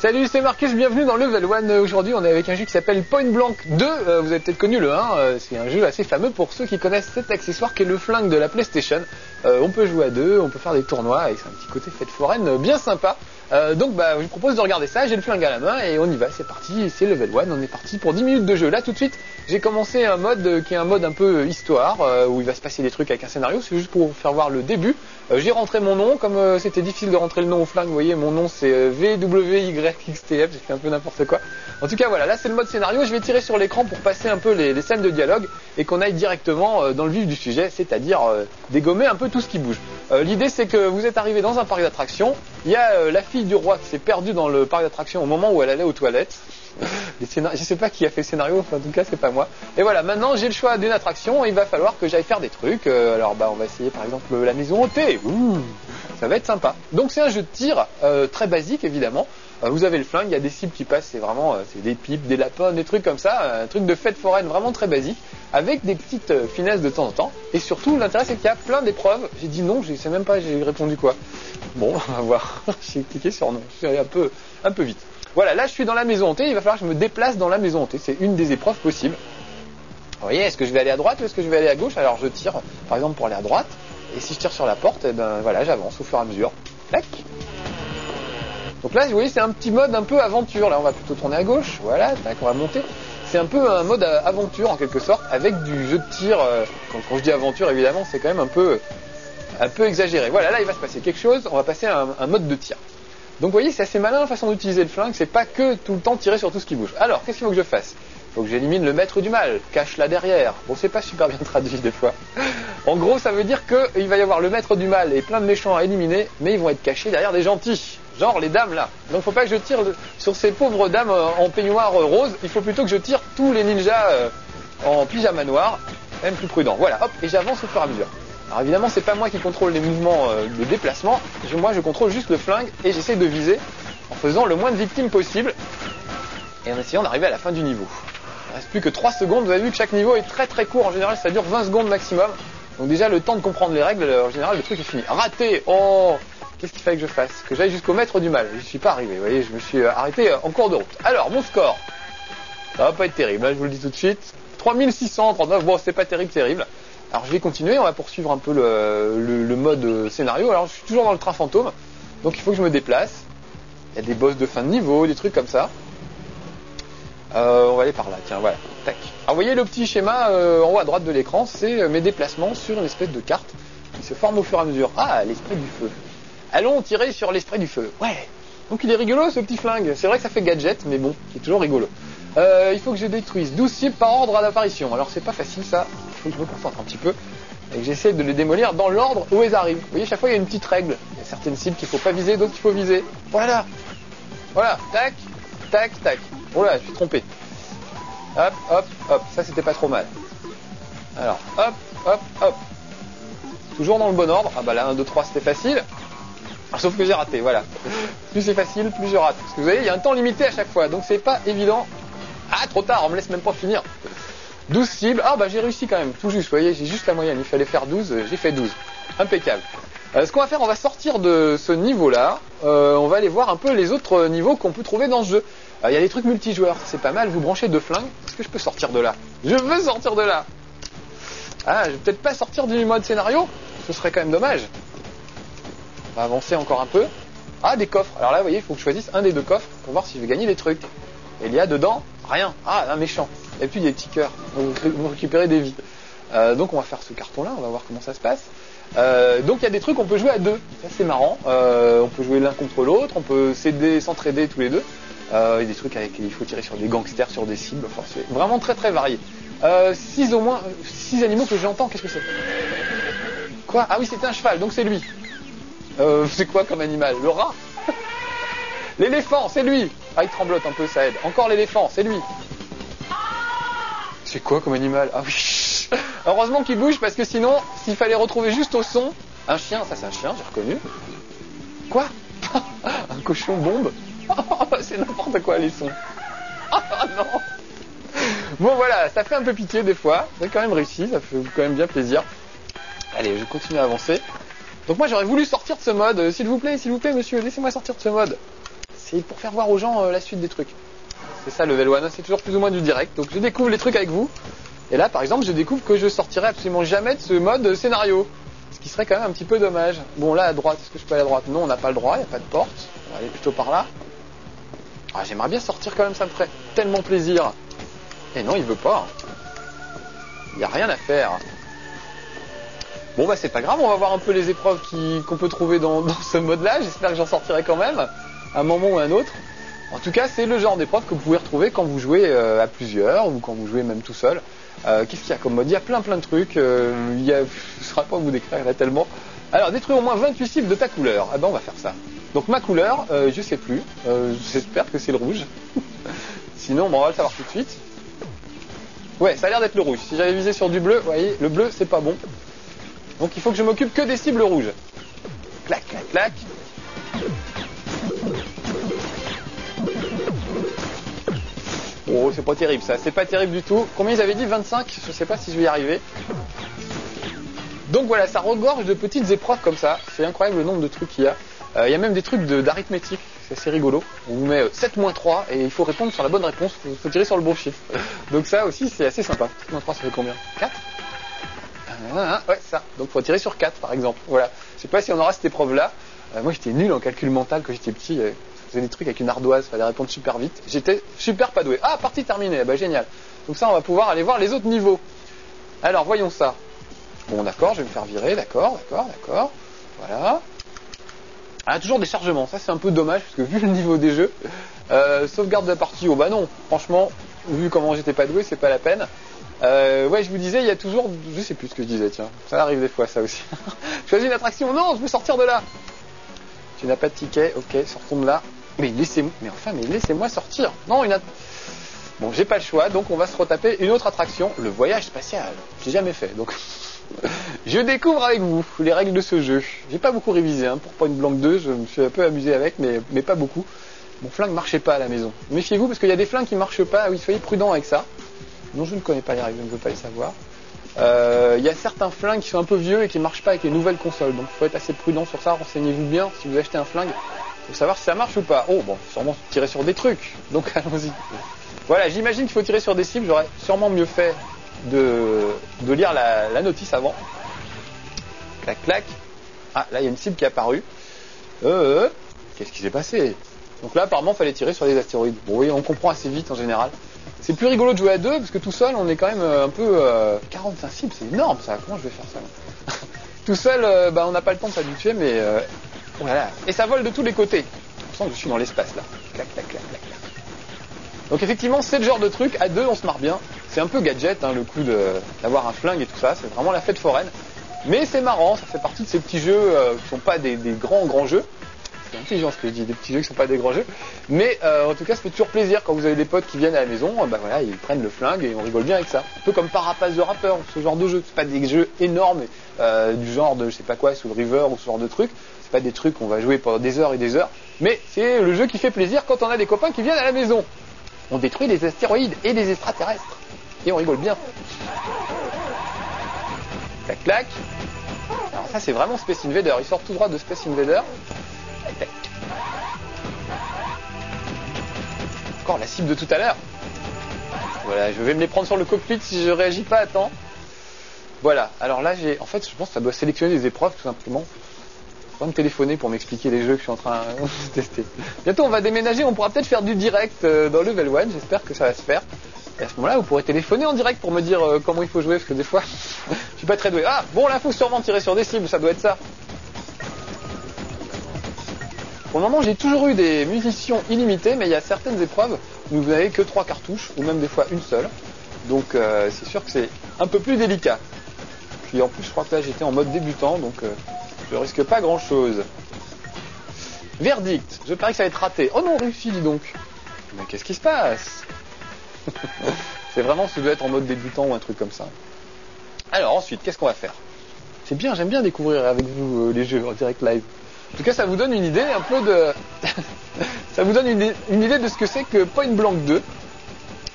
Salut, c'est Marcus, bienvenue dans Level 1. Aujourd'hui, on est avec un jeu qui s'appelle Point Blank 2. Vous avez peut-être connu le 1. C'est un jeu assez fameux pour ceux qui connaissent cet accessoire qui est le flingue de la PlayStation. On peut jouer à deux, on peut faire des tournois et c'est un petit côté fête foraine bien sympa. Donc je vous propose de regarder ça. J'ai le flingue à la main et on y va. C'est parti, c'est Level 1. On est parti pour 10 minutes de jeu. Là, tout de suite, j'ai commencé un mode qui est un mode un peu histoire où il va se passer des trucs avec un scénario. C'est juste pour vous faire voir le début. J'ai rentré mon nom, comme c'était difficile de rentrer le nom au flingue, vous voyez, mon nom c'est VWYXTF, j'ai fait un peu n'importe quoi. En tout cas voilà, là c'est le mode scénario, je vais tirer sur l'écran pour passer un peu les scènes de dialogue et qu'on aille directement dans le vif du sujet, c'est-à-dire dégommer un peu tout ce qui bouge. L'idée c'est que vous êtes arrivé dans un parc d'attractions, il y a la fille du roi qui s'est perdue dans le parc d'attractions au moment où elle allait aux toilettes. Je sais pas qui a fait le scénario, enfin, en tout cas c'est pas moi. Et voilà, maintenant j'ai le choix d'une attraction et il va falloir que j'aille faire des trucs. Alors on va essayer par exemple la maison hantée. Ça va être sympa. Donc c'est un jeu de tir très basique évidemment. Vous avez le flingue, il y a des cibles qui passent, c'est vraiment c'est des pipes, des lapins, des trucs comme ça, un truc de fête foraine vraiment très basique, avec des petites finesses de temps en temps. Et surtout l'intérêt c'est qu'il y a plein d'épreuves. J'ai dit non, je sais même pas, j'ai répondu quoi. Bon, on va voir. J'ai cliqué sur non, je suis un peu vite. Voilà, là je suis dans la maison hantée, il va falloir que je me déplace dans la maison hantée, c'est une des épreuves possibles. Vous voyez, est-ce que je vais aller à droite ou est-ce que je vais aller à gauche? Alors je tire, par exemple pour aller à droite, et si je tire sur la porte, et ben voilà, j'avance au fur et à mesure. Tac. Donc là, vous voyez, c'est un petit mode un peu aventure, là on va plutôt tourner à gauche, voilà, tac, on va monter. C'est un peu un mode aventure en quelque sorte, avec du jeu de tir, quand je dis aventure évidemment, c'est quand même un peu exagéré. Voilà, là il va se passer quelque chose, on va passer à un mode de tir. Donc vous voyez, c'est assez malin la façon d'utiliser le flingue, c'est pas que tout le temps tirer sur tout ce qui bouge. Alors, qu'est-ce qu'il faut que je fasse? Il faut que j'élimine le maître du mal, cache là derrière. Bon, c'est pas super bien traduit des fois. En gros, ça veut dire qu'il va y avoir le maître du mal et plein de méchants à éliminer, mais ils vont être cachés derrière des gentils. Genre les dames là. Donc faut pas que je tire sur ces pauvres dames en peignoir rose, il faut plutôt que je tire tous les ninjas en pyjama noir, même plus prudent. Voilà, hop, et j'avance au fur et à mesure. Alors évidemment, c'est pas moi qui contrôle les mouvements de déplacement, moi je contrôle juste le flingue et j'essaie de viser en faisant le moins de victimes possible et en essayant d'arriver à la fin du niveau. Il ne reste plus que 3 secondes, vous avez vu que chaque niveau est très très court, en général ça dure 20 secondes maximum. Donc déjà le temps de comprendre les règles, en général le truc est fini. Raté! Oh! Qu'est-ce qu'il fallait que je fasse? Que j'aille jusqu'au maître du mal. Je suis pas arrivé, vous voyez, je me suis arrêté en cours de route. Alors, mon score, ça va pas être terrible, là je vous le dis tout de suite. 3639, bon c'est pas terrible. Alors je vais continuer, on va poursuivre un peu le mode scénario. Alors je suis toujours dans le train fantôme, donc il faut que je me déplace. Il y a des boss de fin de niveau, des trucs comme ça. On va aller par là, tiens, voilà, tac. Alors vous voyez le petit schéma en haut à droite de l'écran, c'est mes déplacements sur une espèce de carte qui se forme au fur et à mesure. Ah, l'esprit du feu. Allons tirer sur l'esprit du feu. Ouais, donc il est rigolo ce petit flingue. C'est vrai que ça fait gadget, mais bon, c'est toujours rigolo. Il faut que je détruise 12 cibles par ordre d'apparition. Alors c'est pas facile ça, il faut que je me concentre un petit peu et que j'essaie de les démolir dans l'ordre où elles arrivent. Vous voyez, chaque fois il y a une petite règle. Il y a certaines cibles qu'il faut pas viser, d'autres qu'il faut viser. Voilà, voilà, tac, tac, tac. Oh là, je suis trompé. Hop, hop, hop, ça c'était pas trop mal. Alors, hop, hop, hop. Toujours dans le bon ordre. Ah bah là, 1, 2, 3 c'était facile. Sauf que j'ai raté, voilà. Plus c'est facile, plus je rate. Parce que vous voyez, il y a un temps limité à chaque fois, donc c'est pas évident. Ah, trop tard, on me laisse même pas finir. 12 cibles, ah bah j'ai réussi quand même, tout juste, vous voyez, j'ai juste la moyenne, il fallait faire 12, j'ai fait 12. Impeccable. Ce qu'on va faire, on va sortir de ce niveau-là, on va aller voir un peu les autres niveaux qu'on peut trouver dans ce jeu. Il y a des trucs multijoueurs, c'est pas mal, vous branchez 2 flingues, est-ce que je peux sortir de là? Je veux sortir de là. Ah, je vais peut-être pas sortir du mode scénario, ce serait quand même dommage. On va avancer encore un peu. Ah, des coffres. Alors là, vous voyez, il faut que je choisisse un des 2 coffres pour voir si je vais gagner des trucs. Et il y a dedans rien. Ah, un méchant. Et puis des petits cœurs. Donc, vous récupérez des vies. Donc on va faire ce carton-là, on va voir comment ça se passe. Donc il y a des trucs on peut jouer à deux, ça c'est marrant. On peut jouer l'un contre l'autre, on peut s'entraider tous les deux. Il y a des trucs avec il faut tirer sur des gangsters, sur des cibles, enfin c'est vraiment très très varié. 6 animaux que j'entends, qu'est-ce que c'est? Quoi? Ah oui, c'était un cheval, donc c'est lui. C'est quoi comme animal? Le rat? L'éléphant, c'est lui. Ah, il tremblote un peu, ça aide. Encore l'éléphant, c'est lui. C'est quoi comme animal? Ah oui. Heureusement qu'il bouge parce que sinon, s'il fallait retrouver juste au son, un chien, ça c'est un chien, j'ai reconnu. Quoi? Un cochon bombe? C'est n'importe quoi les sons. Ah non. Bon voilà, ça fait un peu pitié des fois. J'ai quand même réussi, ça fait quand même bien plaisir. Allez, je continue à avancer. Donc moi j'aurais voulu sortir de ce mode. S'il vous plaît monsieur, laissez-moi sortir de ce mode. C'est pour faire voir aux gens la suite des trucs. C'est ça level 1, c'est toujours plus ou moins du direct. Donc je découvre les trucs avec vous. Et là par exemple je découvre que je sortirai absolument jamais de ce mode scénario. Ce qui serait quand même un petit peu dommage. Bon là à droite, est-ce que je peux aller à droite? Non, on n'a pas le droit, il n'y a pas de porte. On va aller plutôt par là. Ah, j'aimerais bien sortir quand même, ça me ferait tellement plaisir. Et non, il veut pas. Il n'y a rien à faire. Bon bah c'est pas grave, on va voir un peu les épreuves qu'on peut trouver dans ce mode-là. J'espère que j'en sortirai quand même, à un moment ou à un autre. En tout cas, c'est le genre d'épreuve que vous pouvez retrouver quand vous jouez à plusieurs ou quand vous jouez même tout seul. Qu'est-ce qu'il y a comme mode? Il y a plein de trucs. Je ne saurais pas vous décrire, il y en a tellement. Alors, détruire au moins 28 cibles de ta couleur. Ah ben on va faire ça. Donc ma couleur, je sais plus. J'espère que c'est le rouge. Sinon, bon, on va le savoir tout de suite. Ouais, ça a l'air d'être le rouge. Si j'avais visé sur du bleu, vous voyez, le bleu, c'est pas bon. Donc il faut que je m'occupe que des cibles rouges. Clac, clac, clac. Oh, c'est pas terrible ça, c'est pas terrible du tout. Combien ils avaient dit? 25? Je sais pas si je vais y arriver. Donc voilà, ça regorge de petites épreuves comme ça. C'est incroyable le nombre de trucs qu'il y a. Il y a même des trucs d'arithmétique, c'est assez rigolo. On vous met 7-3 et il faut répondre sur la bonne réponse, il faut tirer sur le bon chiffre. Donc ça aussi c'est assez sympa. 7-3 ça fait combien? 4? Ouais, ça. Donc il faut tirer sur 4 par exemple. Voilà. Je sais pas si on aura cette épreuve là. Moi j'étais nul en calcul mental quand j'étais petit. Je faisais des trucs avec une ardoise, fallait répondre super vite. J'étais super pas doué. Ah, partie terminée, bah génial. Donc ça on va pouvoir aller voir les autres niveaux. Alors voyons ça. Bon d'accord, je vais me faire virer, d'accord. Voilà. Ah, toujours des chargements, ça c'est un peu dommage parce que vu le niveau des jeux, sauvegarde de la partie, oh bah non, franchement, vu comment j'étais pas doué, c'est pas la peine. Ouais, je vous disais, il y a toujours, je sais plus ce que je disais, tiens, ça arrive des fois ça aussi. Choisis une attraction, non, je veux sortir de là. Tu n'as pas de ticket, ok, sortons de là. Mais laissez-moi sortir. Non, bon, j'ai pas le choix, donc on va se retaper une autre attraction, le voyage spatial. J'ai jamais fait, donc je découvre avec vous les règles de ce jeu. J'ai pas beaucoup révisé pour Point Blank 2, je me suis un peu amusé avec, mais pas beaucoup. Mon flingue marchait pas à la maison. Méfiez-vous parce qu'il y a des flingues qui marchent pas, oui, soyez prudents avec ça. Non, je ne connais pas les règles, je ne veux pas les savoir. Il y a certains flingues qui sont un peu vieux et qui ne marchent pas avec les nouvelles consoles, donc il faut être assez prudent sur ça, renseignez-vous bien si vous achetez un flingue, il faut savoir si ça marche ou pas. Oh bon, sûrement tirer sur des trucs, donc allons-y. Voilà, j'imagine qu'il faut tirer sur des cibles, j'aurais sûrement mieux fait de lire la notice avant. Clac, clac. Ah, là il y a une cible qui est apparue. Qu'est-ce qui s'est passé? Donc là apparemment il fallait tirer sur des astéroïdes. Bon oui, on comprend assez vite en général. C'est plus rigolo de jouer à deux parce que tout seul on est quand même un peu 45 cibles, c'est énorme ça, comment je vais faire ça? Tout seul on n'a pas le temps de s'habituer, mais voilà. Et ça vole de tous les côtés. Je sens que je suis dans l'espace là. Clac, clac, clac, clac, clac. Donc effectivement c'est le genre de truc, à deux on se marre bien. C'est un peu gadget le coup d'avoir un flingue et tout ça, c'est vraiment la fête foraine. Mais c'est marrant, ça fait partie de ces petits jeux qui sont pas des grands jeux. C'est intelligent ce que je dis, des petits jeux qui sont pas des grands jeux. Mais en tout cas, ça fait toujours plaisir quand vous avez des potes qui viennent à la maison, voilà, ils prennent le flingue et on rigole bien avec ça. Un peu comme Parapace de rappeur, ce genre de jeu. C'est pas des jeux énormes, du genre de je sais pas quoi, Soul River ou ce genre de trucs. C'est pas des trucs qu'on va jouer pendant des heures et des heures. Mais c'est le jeu qui fait plaisir quand on a des copains qui viennent à la maison. On détruit des astéroïdes et des extraterrestres. Et on rigole bien. Clac clac. Alors ça c'est vraiment Space Invader. Il sort tout droit de Space Invader. Encore la cible de tout à l'heure. Voilà, je vais me les prendre sur le cockpit si je réagis pas à temps. Voilà, alors là en fait je pense que ça doit sélectionner des épreuves tout simplement. Faut me téléphoner pour m'expliquer les jeux que je suis en train de tester. Bientôt on va déménager, on pourra peut-être faire du direct dans Level 1, j'espère que ça va se faire. Et à ce moment-là, vous pourrez téléphoner en direct pour me dire comment il faut jouer, parce que des fois, je suis pas très doué. Ah, bon, là, faut sûrement tirer sur des cibles, ça doit être ça. Pour le moment, j'ai toujours eu des munitions illimitées, mais il y a certaines épreuves où vous n'avez que 3 cartouches, ou même des fois une seule. Donc, c'est sûr que c'est un peu plus délicat. Puis en plus, je crois que là, j'étais en mode débutant, donc je risque pas grand-chose. Verdict, je parie que ça va être raté. Oh non, réussi, dis donc. Mais qu'est-ce qui se passe? C'est vraiment si vous devez être en mode débutant ou un truc comme ça. Alors ensuite, qu'est-ce qu'on va faire? C'est bien, j'aime bien découvrir avec vous les jeux en direct live. En tout cas, ça vous donne une idée un peu de... ça vous donne une idée de ce que c'est que Point Blank 2.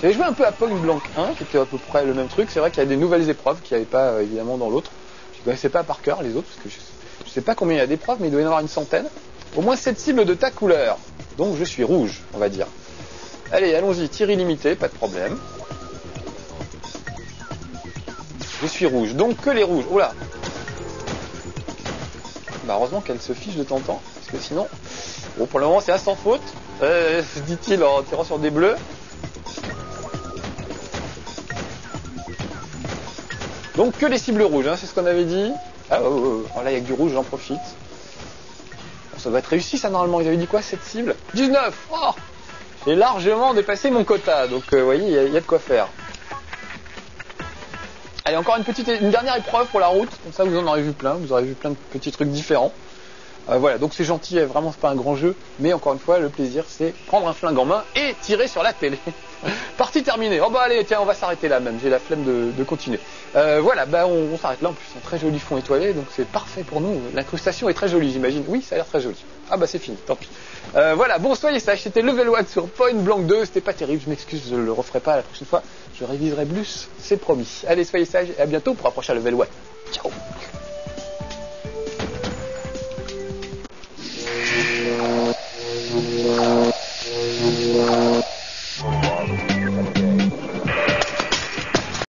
J'avais joué un peu à Point Blank 1, qui était à peu près le même truc. C'est vrai qu'il y a des nouvelles épreuves qu'il n'y avait pas évidemment dans l'autre. Je ne connaissais pas par cœur les autres, parce que je ne sais pas combien il y a d'épreuves, mais il doit y en avoir une centaine. Au moins 7 cibles de ta couleur. Donc je suis rouge, on va dire. Allez, allons-y, tir illimité, pas de problème. Je suis rouge, donc que les rouges. Oula. Bah heureusement qu'elle se fiche de temps en temps, parce que sinon... Bon, pour le moment c'est un sans faute, dit-il en tirant sur des bleus. Donc que les cibles rouges, hein, c'est ce qu'on avait dit. Ah oh, là il y a que du rouge, j'en profite. Ça doit être réussi ça normalement, ils avaient dit quoi cette cible? 19. Oh, j'ai largement dépassé mon quota, donc vous voyez, il y a de quoi faire. Allez, encore une dernière épreuve pour la route, comme ça vous en aurez vu plein, vous aurez vu plein de petits trucs différents. Voilà, donc c'est gentil, vraiment c'est pas un grand jeu, mais encore une fois, le plaisir c'est prendre un flingue en main et tirer sur la télé. Partie terminée. Oh bah allez, tiens, on va s'arrêter là même, j'ai la flemme de continuer. Voilà, bah on s'arrête là, en plus c'est un très joli fond étoilé, donc c'est parfait pour nous. L'incrustation est très jolie, j'imagine. Oui, ça a l'air très joli. Ah bah c'est fini, tant pis. Voilà, bon, soyez sages, c'était Level 1 sur Point Blank 2, c'était pas terrible, je m'excuse, je le referai pas la prochaine fois, je réviserai plus, c'est promis. Allez, soyez sages et à bientôt pour un prochain Level 1. Ciao.